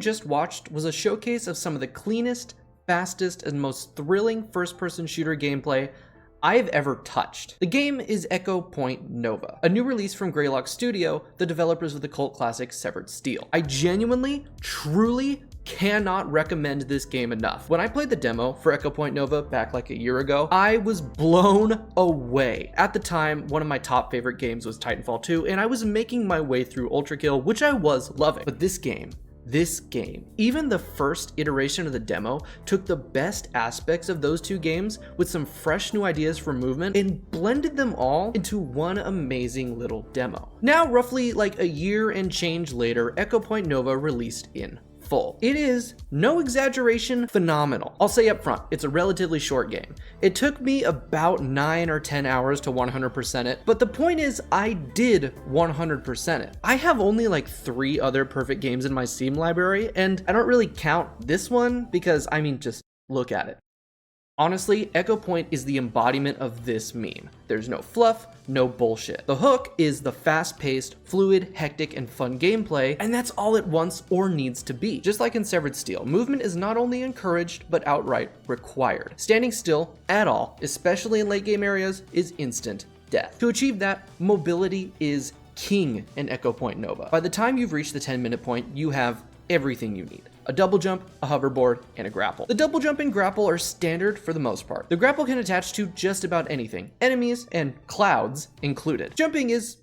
just watched was a showcase of some of the cleanest, fastest, and most thrilling first-person shooter gameplay I've ever touched. The game is Echo Point Nova, a new release from Greylock Studio, the developers of the cult classic Severed Steel. I genuinely, truly cannot recommend this game enough. When I played the demo for Echo Point Nova back like a year ago, I was blown away. At the time, one of my top favorite games was Titanfall 2, and I was making my way through Ultra Kill, which I was loving. But this game, even the first iteration of the demo, took the best aspects of those two games with some fresh new ideas for movement and blended them all into one amazing little demo. Now, roughly like a year and change later, Echo Point Nova released in full. It is, no exaggeration, phenomenal. I'll say up front, it's a relatively short game. It took me about 9 or 10 hours to 100% it, but the point is I did 100% it. I have only like 3 other perfect games in my Steam library, and I don't really count this one because, I mean, just look at it. Honestly, Echo Point is the embodiment of this meme. There's no fluff, no bullshit. The hook is the fast-paced, fluid, hectic, and fun gameplay, and that's all it wants or needs to be. Just like in Severed Steel, movement is not only encouraged, but outright required. Standing still at all, especially in late game areas, is instant death. To achieve that, mobility is king in Echo Point Nova. By the time you've reached the 10-minute point, you have everything you need. A double jump, a hoverboard, and a grapple. The double jump and grapple are standard for the most part. The grapple can attach to just about anything, enemies and clouds included. Jumping is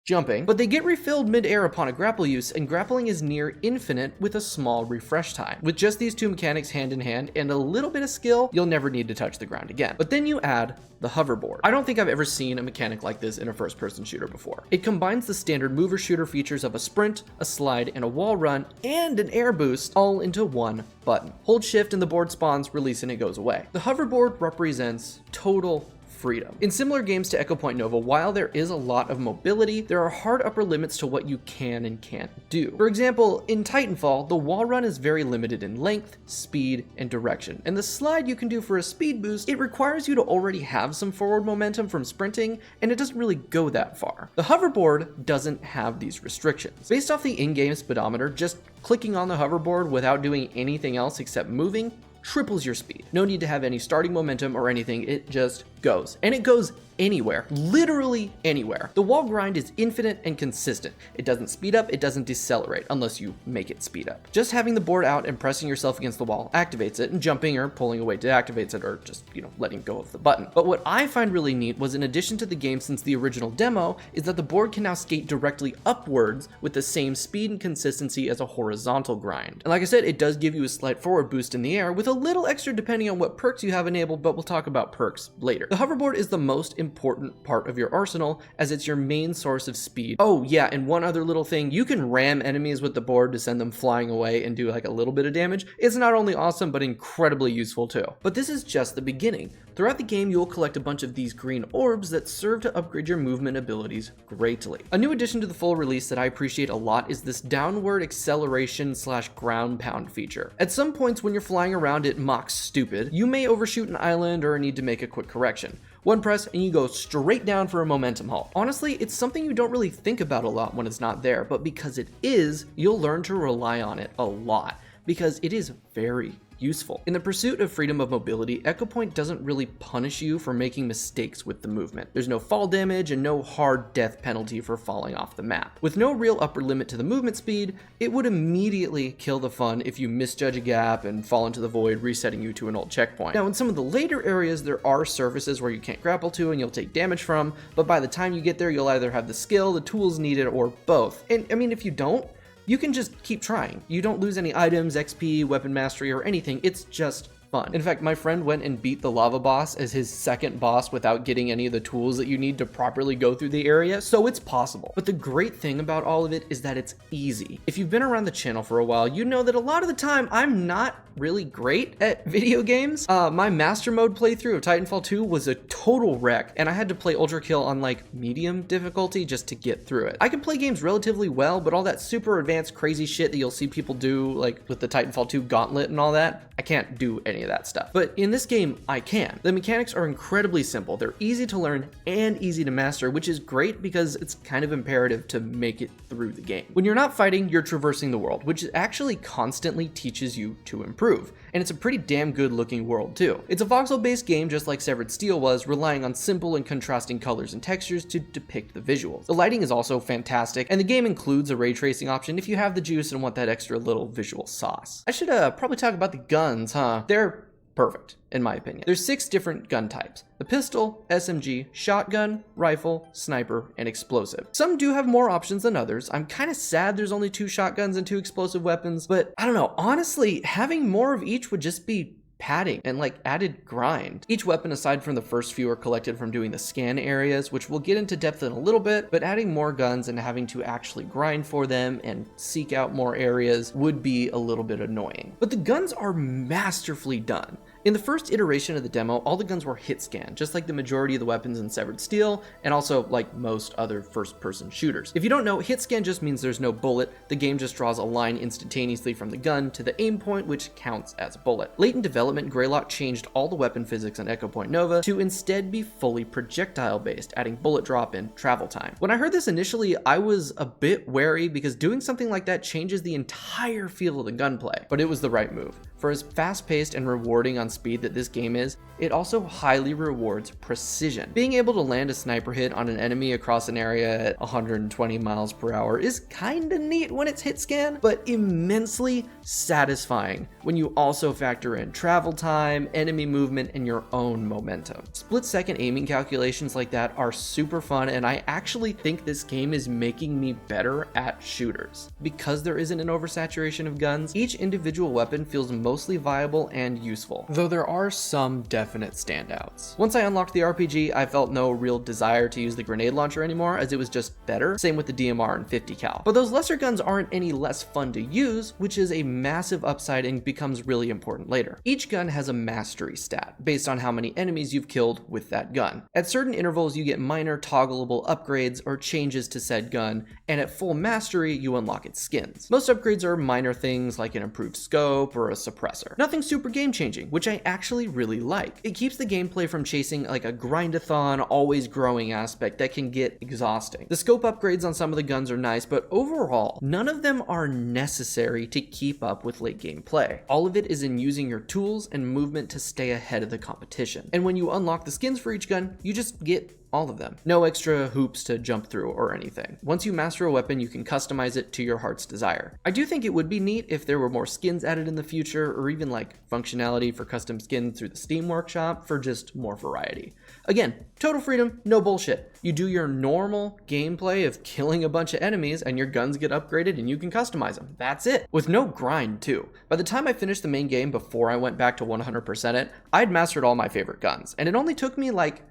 jumping, but they get refilled mid-air upon a grapple use, and grappling is near infinite with a small refresh time. With just these two mechanics hand in hand and a little bit of skill, you'll never need to touch the ground again. But then you add the hoverboard. I don't think I've ever seen a mechanic like this in a first-person shooter before. It combines the standard mover-shooter features of a sprint, a slide, and a wall run, and an air boost, all into one button. Hold shift and the board spawns, release and it goes away. The hoverboard represents total freedom. In similar games to Echo Point Nova, while there is a lot of mobility, there are hard upper limits to what you can and can't do. For example, in Titanfall, the wall run is very limited in length, speed, and direction, and the slide you can do for a speed boost, it requires you to already have some forward momentum from sprinting, and it doesn't really go that far. The hoverboard doesn't have these restrictions. Based off the in-game speedometer, just clicking on the hoverboard without doing anything else except moving triples your speed. No need to have any starting momentum or anything, it just goes. And it goes anywhere, literally anywhere. The wall grind is infinite and consistent. It doesn't speed up, it doesn't decelerate, unless you make it speed up. Just having the board out and pressing yourself against the wall activates it, and jumping or pulling away deactivates it, or just, letting go of the button. But what I find really neat was, in addition to the game since the original demo, is that the board can now skate directly upwards with the same speed and consistency as a horizontal grind. And like I said, it does give you a slight forward boost in the air, with a little extra depending on what perks you have enabled, but we'll talk about perks later. The hoverboard is the most important part of your arsenal, as it's your main source of speed. Oh yeah, and one other little thing, you can ram enemies with the board to send them flying away and do like a little bit of damage. It's not only awesome, but incredibly useful too. But this is just the beginning. Throughout the game, you'll collect a bunch of these green orbs that serve to upgrade your movement abilities greatly. A new addition to the full release that I appreciate a lot is this downward acceleration / ground pound feature. At some points when you're flying around, it mocks stupid. You may overshoot an island or need to make a quick correction. One press and you go straight down for a momentum halt. Honestly, it's something you don't really think about a lot when it's not there, but because it is, you'll learn to rely on it a lot, because it is very useful. In the pursuit of freedom of mobility, Echo Point doesn't really punish you for making mistakes with the movement. There's no fall damage and no hard death penalty for falling off the map. With no real upper limit to the movement speed, it would immediately kill the fun if you misjudge a gap and fall into the void, resetting you to an old checkpoint. Now, in some of the later areas, there are surfaces where you can't grapple to and you'll take damage from, but by the time you get there, you'll either have the skill, the tools needed, or both. And I mean, if you don't, you can just keep trying. You don't lose any items, XP, weapon mastery, or anything. It's just fun. In fact, my friend went and beat the lava boss as his second boss without getting any of the tools that you need to properly go through the area, so it's possible. But the great thing about all of it is that it's easy. If you've been around the channel for a while, you know that a lot of the time I'm not really great at video games. My master mode playthrough of Titanfall 2 was a total wreck, and I had to play Ultra Kill on like medium difficulty just to get through it. I can play games relatively well, but all that super advanced crazy shit that you'll see people do like with the Titanfall 2 gauntlet and all that, I can't do any any of that stuff. But in this game, I can. The mechanics are incredibly simple. They're easy to learn and easy to master, which is great because it's kind of imperative to make it through the game. When you're not fighting, you're traversing the world, which actually constantly teaches you to improve. And it's a pretty damn good looking world too. It's a voxel-based game just like Severed Steel was, relying on simple and contrasting colors and textures to depict the visuals. The lighting is also fantastic, and the game includes a ray tracing option if you have the juice and want that extra little visual sauce. I should probably talk about the guns, huh? They're perfect, in my opinion. There's 6 different gun types: the pistol, SMG, shotgun, rifle, sniper, and explosive. Some do have more options than others. I'm kind of sad there's only 2 shotguns and 2 explosive weapons, but I don't know, honestly, having more of each would just be padding and like added grind. Each weapon aside from the first few are collected from doing the scan areas, which we'll get into depth in a little bit, but adding more guns and having to actually grind for them and seek out more areas would be a little bit annoying. But the guns are masterfully done. In the first iteration of the demo, all the guns were hit scan, just like the majority of the weapons in Severed Steel, and also like most other first-person shooters. If you don't know, hit scan just means there's no bullet. The game just draws a line instantaneously from the gun to the aim point, which counts as a bullet. Late in development, Greylock changed all the weapon physics on Echo Point Nova to instead be fully projectile-based, adding bullet drop and travel time. When I heard this initially, I was a bit wary because doing something like that changes the entire feel of the gunplay, but it was the right move. For as fast-paced and rewarding on speed that this game is, it also highly rewards precision. Being able to land a sniper hit on an enemy across an area at 120 miles per hour is kinda neat when it's hit scan, but immensely satisfying when you also factor in travel time, enemy movement, and your own momentum. Split-second aiming calculations like that are super fun, and I actually think this game is making me better at shooters. Because there isn't an oversaturation of guns, each individual weapon feels mostly viable and useful, though there are some definite standouts. Once I unlocked the RPG, I felt no real desire to use the grenade launcher anymore, as it was just better. Same with the DMR and 50 cal. But those lesser guns aren't any less fun to use, which is a massive upside and becomes really important later. Each gun has a mastery stat, based on how many enemies you've killed with that gun. At certain intervals, you get minor toggleable upgrades or changes to said gun, and at full mastery, you unlock its skins. Most upgrades are minor things like an improved scope or a suppressor. Nothing super game-changing, which I actually really like. It keeps the gameplay from chasing like a grindathon, always growing aspect that can get exhausting. The scope upgrades on some of the guns are nice, but overall, none of them are necessary to keep up with late game play. All of it is in using your tools and movement to stay ahead of the competition. And when you unlock the skins for each gun, you just get all of them. No extra hoops to jump through or anything. Once you master a weapon, you can customize it to your heart's desire. I do think it would be neat if there were more skins added in the future, or even like functionality for custom skins through the Steam Workshop for just more variety. Again, total freedom, no bullshit. You do your normal gameplay of killing a bunch of enemies and your guns get upgraded and you can customize them. That's it. With no grind too. By the time I finished the main game before I went back to 100% it, I'd mastered all my favorite guns, and it only took me like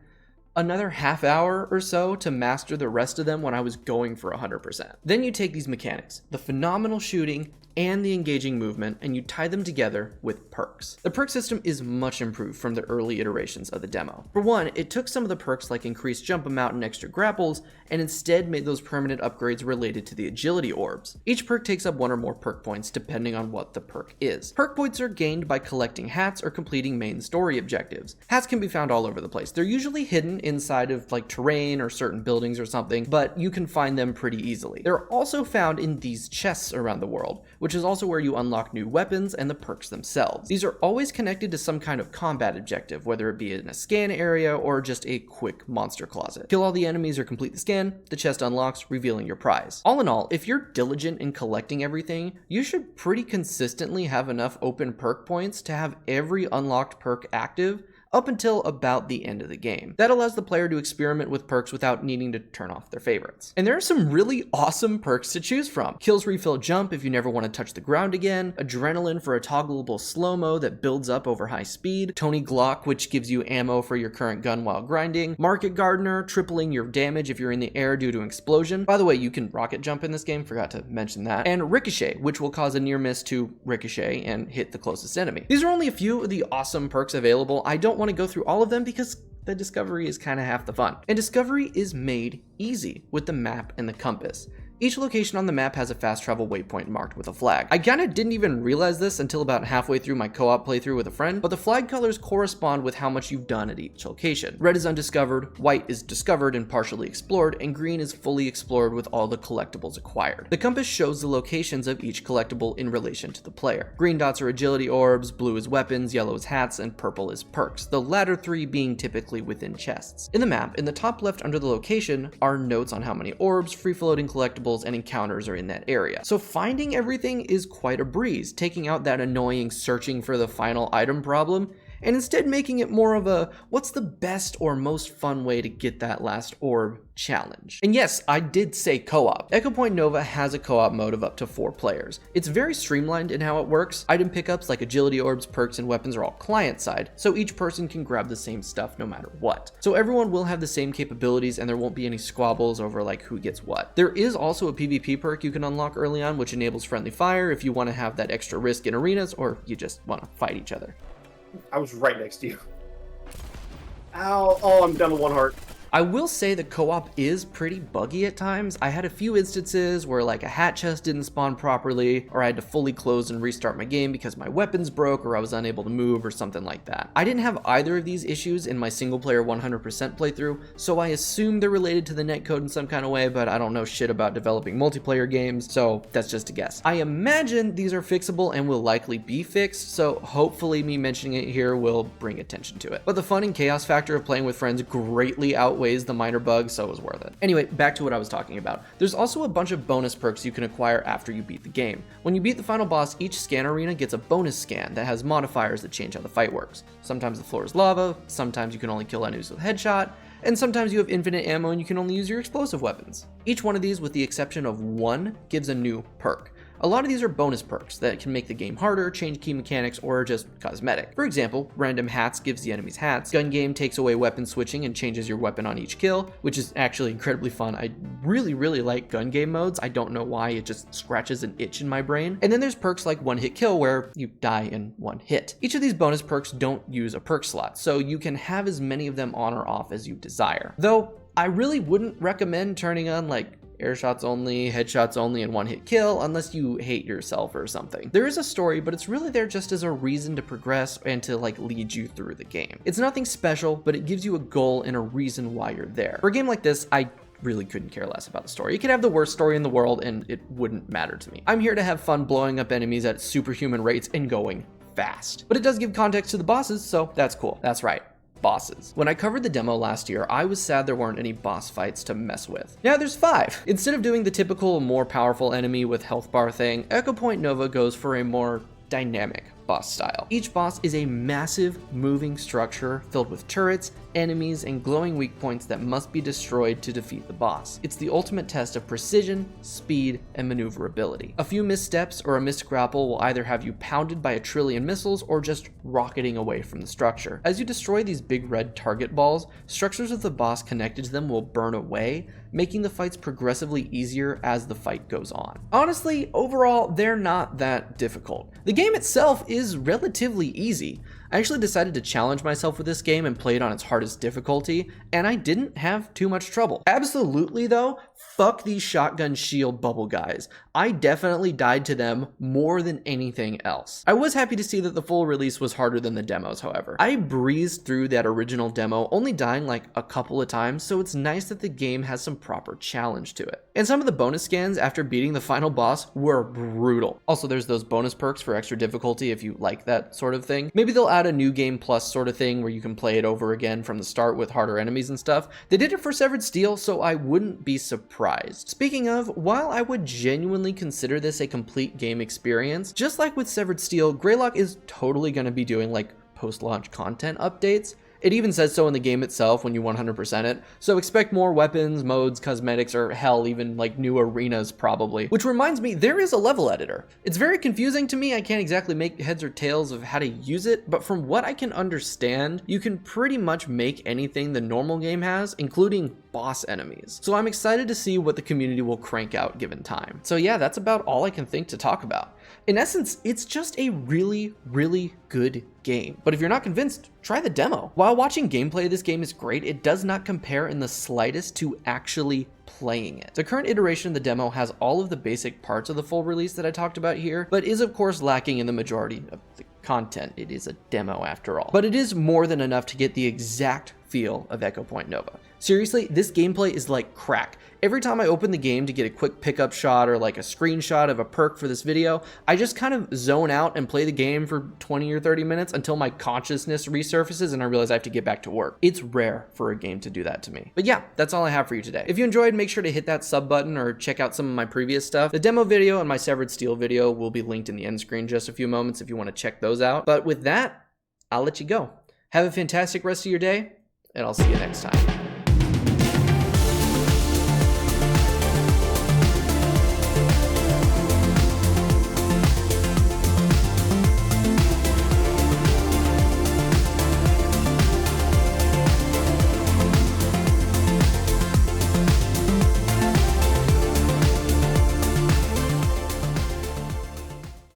another half hour or so to master the rest of them when I was going for 100%. Then you take these mechanics, the phenomenal shooting and the engaging movement, and you tie them together with perks. The perk system is much improved from the early iterations of the demo. For one, it took some of the perks like increased jump amount and extra grapples, and instead made those permanent upgrades related to the agility orbs. Each perk takes up 1 or more perk points depending on what the perk is. Perk points are gained by collecting hats or completing main story objectives. Hats can be found all over the place. They're usually hidden inside of like terrain or certain buildings or something, but you can find them pretty easily. They're also found in these chests around the world, which is also where you unlock new weapons and the perks themselves. These are always connected to some kind of combat objective, whether it be in a scan area or just a quick monster closet. Kill all the enemies or complete the scan, the chest unlocks, revealing your prize. All in all, if you're diligent in collecting everything, you should pretty consistently have enough open perk points to have every unlocked perk active up until about the end of the game. That allows the player to experiment with perks without needing to turn off their favorites. And there are some really awesome perks to choose from. Kills refill jump if you never want to touch the ground again, adrenaline for a toggleable slow-mo that builds up over high speed, Tony Glock, which gives you ammo for your current gun while grinding, Market Gardener, tripling your damage if you're in the air due to an explosion. By the way, you can rocket jump in this game, forgot to mention that, and Ricochet, which will cause a near miss to ricochet and hit the closest enemy. These are only a few of the awesome perks available. I don't want to go through all of them because the discovery is kind of half the fun. And discovery is made easy with the map and the compass. Each location on the map has a fast travel waypoint marked with a flag. I kinda didn't even realize this until about halfway through my co-op playthrough with a friend, but the flag colors correspond with how much you've done at each location. Red is undiscovered, white is discovered and partially explored, and green is fully explored with all the collectibles acquired. The compass shows the locations of each collectible in relation to the player. Green dots are agility orbs, blue is weapons, yellow is hats, and purple is perks, the latter three being typically within chests. In the map, in the top left under the location, are notes on how many orbs, free-floating collectibles, and encounters are in that area. So finding everything is quite a breeze, taking out that annoying searching for the final item problem, and instead making it more of a what's the best or most fun way to get that last orb challenge. And yes, I did say co-op. Echo Point Nova has a co-op mode of up to 4 players. It's very streamlined in how it works. Item pickups like agility orbs, perks, and weapons are all client side, so each person can grab the same stuff no matter what. So everyone will have the same capabilities and there won't be any squabbles over like who gets what. There is also a PvP perk you can unlock early on which enables friendly fire if you want to have that extra risk in arenas or you just want to fight each other. I was right next to you. Ow. Oh, I'm down to 1 heart. I will say the co-op is pretty buggy at times. I had a few instances where like a hat chest didn't spawn properly, or I had to fully close and restart my game because my weapons broke or I was unable to move or something like that. I didn't have either of these issues in my single player 100% playthrough, so I assume they're related to the netcode in some kind of way, but I don't know shit about developing multiplayer games, so that's just a guess. I imagine these are fixable and will likely be fixed, so hopefully me mentioning it here will bring attention to it. But the fun and chaos factor of playing with friends greatly outweighs the minor bugs, so it was worth it. Anyway, back to what I was talking about. There's also a bunch of bonus perks you can acquire after you beat the game. When you beat the final boss, each scan arena gets a bonus scan that has modifiers that change how the fight works. Sometimes the floor is lava, sometimes you can only kill enemies with headshot, and sometimes you have infinite ammo and you can only use your explosive weapons. Each one of these, with the exception of one, gives a new perk. A lot of these are bonus perks that can make the game harder, change key mechanics, or just cosmetic. For example, random hats gives the enemies hats, gun game takes away weapon switching and changes your weapon on each kill, which is actually incredibly fun. I really like gun game modes. I don't know why, it just scratches an itch in my brain. And then there's perks like one hit kill where you die in one hit. Each of these bonus perks don't use a perk slot, so you can have as many of them on or off as you desire. Though, I really wouldn't recommend turning on like air shots only, headshots only, and one hit kill unless you hate yourself or something. There is a story, but it's really there just as a reason to progress and to like lead you through the game. It's nothing special, but it gives you a goal and a reason why you're there. For a game like this, I really couldn't care less about the story. You could have the worst story in the world and it wouldn't matter to me. I'm here to have fun blowing up enemies at superhuman rates and going fast. But it does give context to the bosses, so that's cool. That's right. Bosses. When I covered the demo last year, I was sad there weren't any boss fights to mess with. Now there's 5. Instead of doing the typical more powerful enemy with health bar thing, Echo Point Nova goes for a more dynamic boss style. Each boss is a massive moving structure filled with turrets, enemies, and glowing weak points that must be destroyed to defeat the boss. It's the ultimate test of precision, speed, and maneuverability. A few missteps or a missed grapple will either have you pounded by a trillion missiles or just rocketing away from the structure. As you destroy these big red target balls, structures of the boss connected to them will burn away, making the fights progressively easier as the fight goes on. Honestly, overall, they're not that difficult. The game itself is relatively easy. I actually decided to challenge myself with this game and play it on its hardest difficulty, and I didn't have too much trouble. Absolutely though, fuck these shotgun shield bubble guys. I definitely died to them more than anything else. I was happy to see that the full release was harder than the demos, however. I breezed through that original demo, only dying like a couple of times, so it's nice that the game has some proper challenge to it. And some of the bonus scans after beating the final boss were brutal. Also, there's those bonus perks for extra difficulty if you like that sort of thing. Maybe they'll add a new game plus sort of thing where you can play it over again from the start with harder enemies and stuff. They did it for Severed Steel, so I wouldn't be surprised. Speaking of, while I would genuinely consider this a complete game experience, just like with Severed Steel, Greylock is totally going to be doing like post-launch content updates. It even says so in the game itself when you 100% it, so expect more weapons, modes, cosmetics, or hell, even like new arenas probably. Which reminds me, there is a level editor. It's very confusing to me, I can't exactly make heads or tails of how to use it, but from what I can understand, you can pretty much make anything the normal game has, including boss enemies. So I'm excited to see what the community will crank out given time. So yeah, that's about all I can think to talk about. In essence, it's just a really, really good game. But if you're not convinced, try the demo. While watching gameplay of this game is great, it does not compare in the slightest to actually playing it. The current iteration of the demo has all of the basic parts of the full release that I talked about here, but is of course lacking in the majority of the content. It is a demo after all. But it is more than enough to get the exact feel of Echo Point Nova. Seriously, this gameplay is like crack. Every time I open the game to get a quick pickup shot or like a screenshot of a perk for this video, I just kind of zone out and play the game for 20 or 30 minutes until my consciousness resurfaces and I realize I have to get back to work. It's rare for a game to do that to me. But yeah, that's all I have for you today. If you enjoyed, make sure to hit that sub button or check out some of my previous stuff. The demo video and my Severed Steel video will be linked in the end screen in just a few moments if you want to check those out. But with that, I'll let you go. Have a fantastic rest of your day, and I'll see you next time.